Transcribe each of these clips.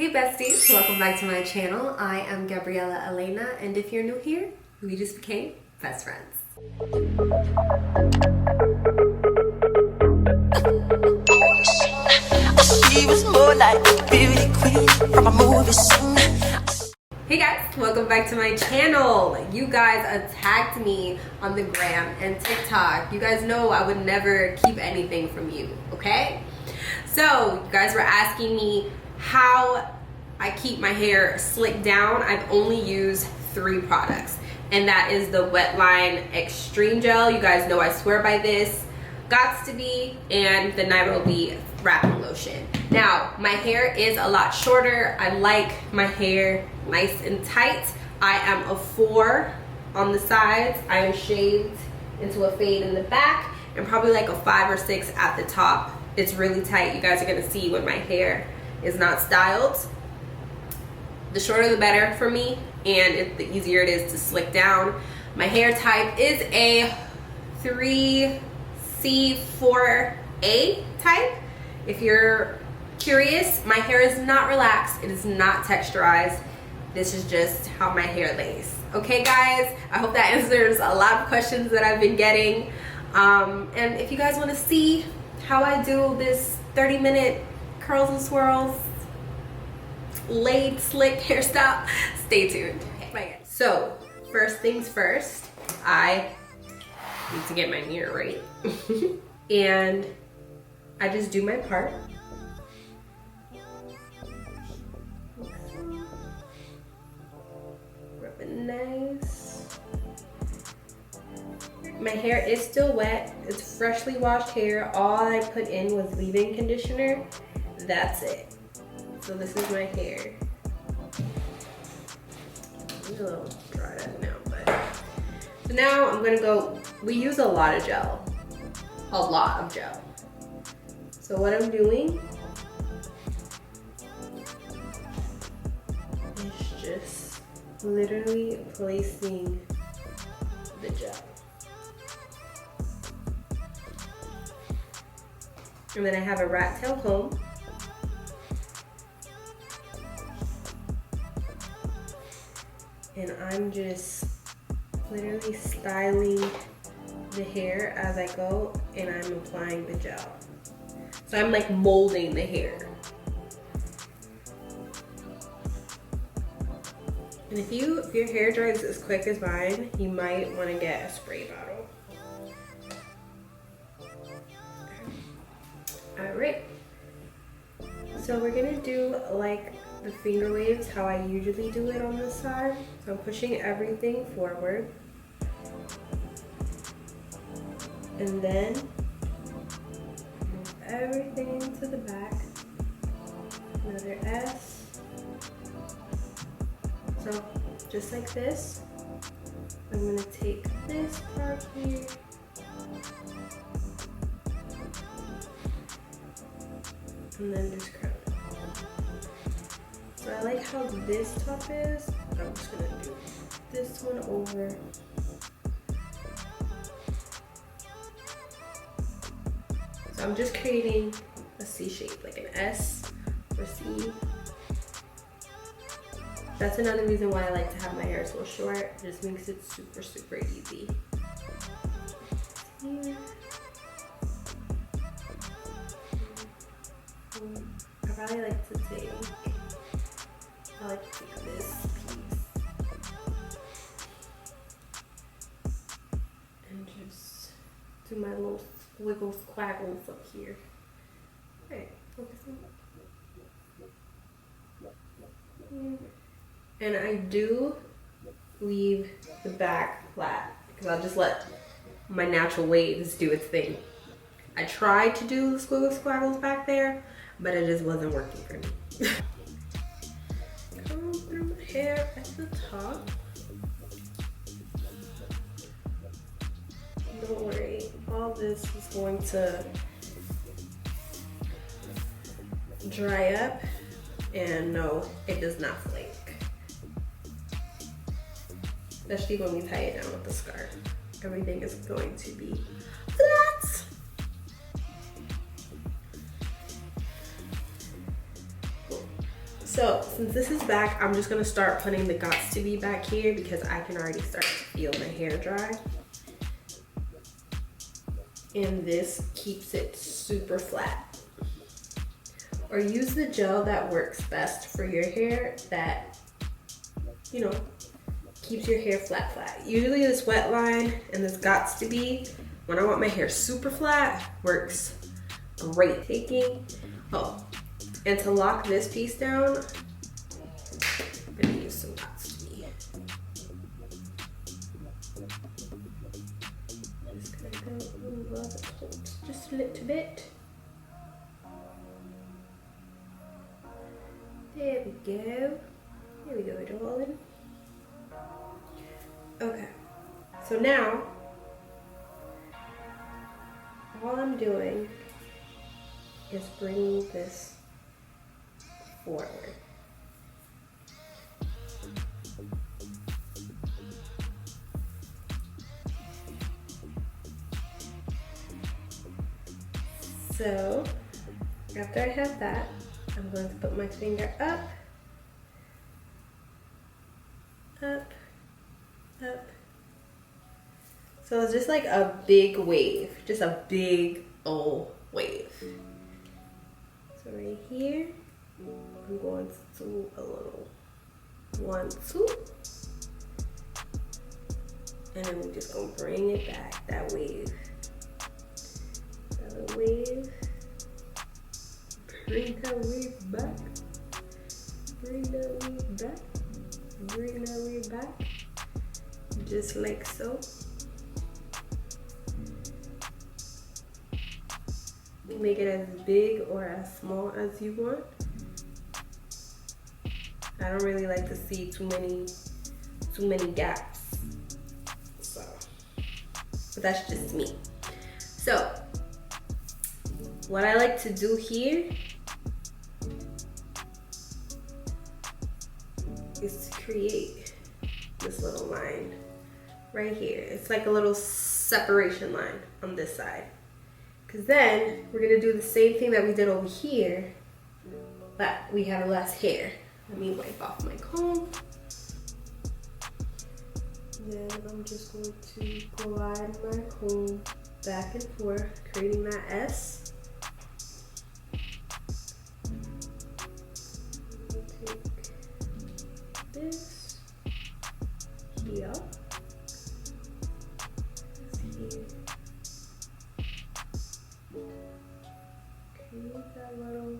Hey besties, welcome back to my channel. I am Gabriella Elena, and if you're new here, we just became best friends. She was more like a beauty queen from a movie scene. Hey guys, welcome back to my channel. You guys attacked me on the gram and TikTok. You guys know I would never keep anything from you, okay? So you guys were asking me how I keep my hair slicked down. I've only used 3 products, and that is the Wetline Extreme Gel. You guys know I swear by this. Gots to be, and the Nairobi wrapping lotion. Now my hair is a lot shorter. I like my hair nice and tight. I am a 4 on the sides. I am shaved into a fade in the back, and probably like a 5 or 6 at the top. It's really tight. You guys are gonna see when my hair is not styled. The shorter the better for me, and the easier it is to slick down. My hair type is a 3C4A type. If you're curious, my hair is not relaxed. It is not texturized. This is just how my hair lays. Okay guys, I hope that answers a lot of questions that I've been getting. And if you guys want to see how I do this 30-minute curls and swirls, laid slick hairstyle, stay tuned. Okay, bye guys. So first things first, I need to get my mirror right. And I just do my part. Rub it nice. My hair is still wet. It's freshly washed hair. All I put in was leave-in conditioner. That's it. So this is my hair. It's a little dried up now, but. So now I'm gonna go, we use a lot of gel. A lot of gel. So what I'm doing is just literally placing the gel. And then I have a rat tail comb. And I'm just literally styling the hair as I go, and I'm applying the gel. So I'm like molding the hair. And if your hair dries as quick as mine, you might want to get a spray bottle. All right. So we're gonna do like the finger waves how I usually do it on this side. So I'm pushing everything forward. And then move everything to the back. Another S. So just like this, I'm gonna take this part here. And then just curl it. So I like how this top is. I'm just gonna do this one over. So I'm just creating a C shape, like an S or C. That's another reason why I like to have my hair so short. It just makes it super, super easy. Here. I probably like to take this piece and just do my little squiggles, squaggles up here. Alright, focusing. And I do leave the back flat because I'll just let my natural waves do its thing. I tried to do the squiggles, squaggles back there, but it just wasn't working for me. Comb through my hair at the top. Don't worry, all this is going to dry up, and no, it does not flake. Especially when we tie it down with the scarf. Everything is going to be flat. So since this is back, I'm just gonna start putting the Gots to Be back here because I can already start to feel my hair dry. And this keeps it super flat. Or use the gel that works best for your hair that, you know, keeps your hair flat. Usually this wet line and this Gots to Be, when I want my hair super flat, works great. And to lock this piece down, I'm gonna use some Gots to Be. Just gonna go over the coat just a little bit. There we go. There we go, darling. Okay, so now all I'm doing is bringing this forward. So after I have that, I'm going to put my finger up, up, up. So it's just like a big wave, just a big old wave. So right here, I'm going to do a little 1, 2. And then we're just gonna bring it back, that wave. Another wave. Bring that wave back. Bring that wave back. Bring that wave back. Just like so. You make it as big or as small as you want. I don't really like to see too many gaps. So, but that's just me. So, what I like to do here is to create this little line right here. It's like a little separation line on this side. Because then we're gonna do the same thing that we did over here, but we have less hair. Let me wipe off my comb. Then I'm just going to glide my comb back and forth, creating that S. Take this here. Create that little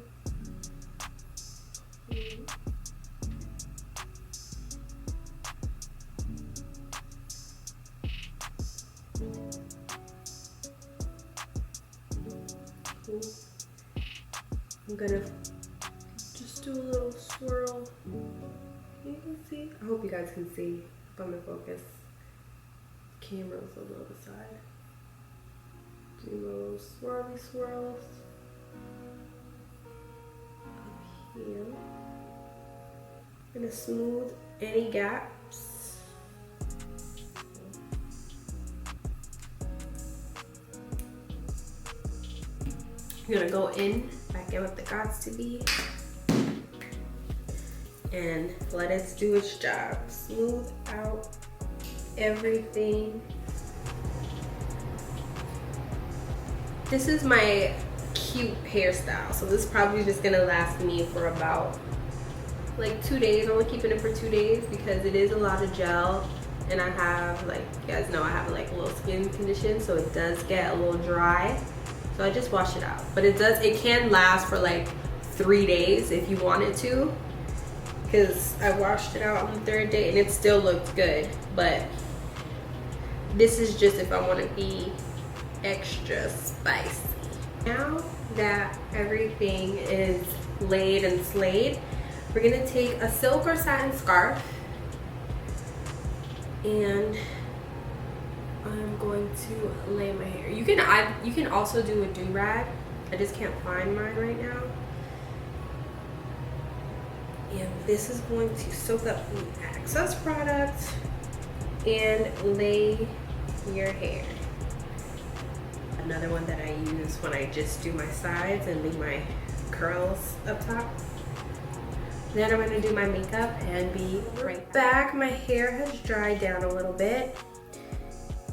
I'm gonna just do a little swirl. You can see. I hope you guys can see. If I'm gonna focus. Camera's on the other side. Do little swirly swirls up here. I'm gonna smooth any gaps. I'm gonna go back in with the Gots to Be, and let it do its job. Smooth out everything. This is my cute hairstyle, so this is probably just gonna last me for about like 2 days. I'm only keeping it for 2 days because it is a lot of gel, and I have, like you guys know, I have like a little skin condition, so it does get a little dry. So I just wash it out, but it can last for like 3 days if you wanted to, because I washed it out on the 3rd day and it still looked good. But this is just if I want to be extra spicy. Now that everything is laid and slayed, we're gonna take a silk or satin scarf, and I'm going to lay my hair. You can also do a do-rag. I just can't find mine right now. And this is going to soak up the excess product and lay your hair. Another one that I use when I just do my sides and leave my curls up top. Then I'm gonna do my makeup and be right back. My hair has dried down a little bit.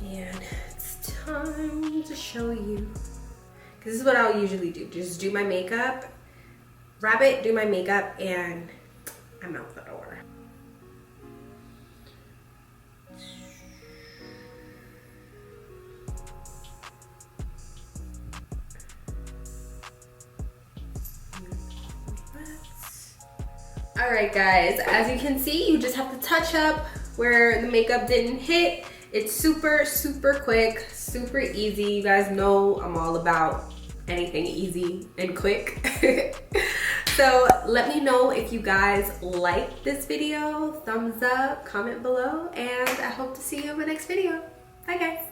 And it's time to show you. Because this is what I'll usually do. Just do my makeup, wrap it, do my makeup, and I'm out the door. Alright guys, as you can see, you just have to touch up where the makeup didn't hit. It's super, super quick, super easy. You guys know I'm all about anything easy and quick. So let me know if you guys like this video. Thumbs up, comment below, and I hope to see you in my next video. Bye guys.